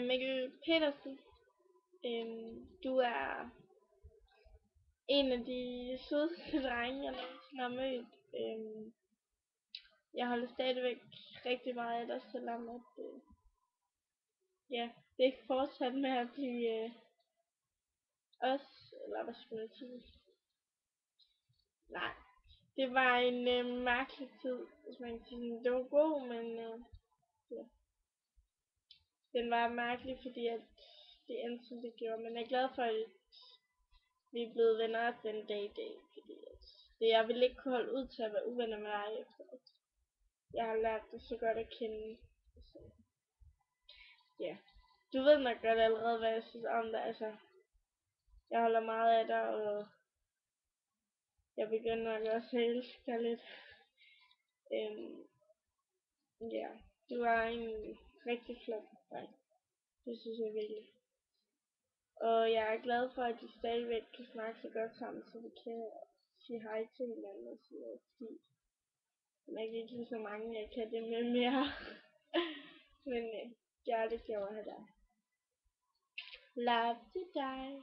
Mikkel Petersen, du er en af de sødeste drenge, jeg nogensinde har mødt. Jeg holder stadigvæk rigtig meget af dig, selvom at, ja, det ikke fortsat med at blive os, eller hvad skal man sige. Nej, det var en mærkelig tid, hvis man kan sige sådan. Det var god, men ja, den var mærkelig, fordi at det endte som det gjorde. Men jeg er glad for, at vi er blevet venner den dag i dag, fordi at jeg ville ikke kunne holde ud til at være uvenner med dig, efter at jeg har lært dig så godt at kende. Så, ja, du ved nok godt allerede, hvad jeg synes om dig. Altså, jeg holder meget af dig, og jeg begynder nok også at elske dig lidt. Ja, du er en rigtig flot dreng. Det synes jeg virkelig. Og jeg er glad for, at de stadigvæk kan snakke så godt sammen, så vi kan sige hej til hinanden og sige noget, fordi man kan ikke lige så mange, jeg kan det med mere. Men det er det sjovt at have dig. Love til dig.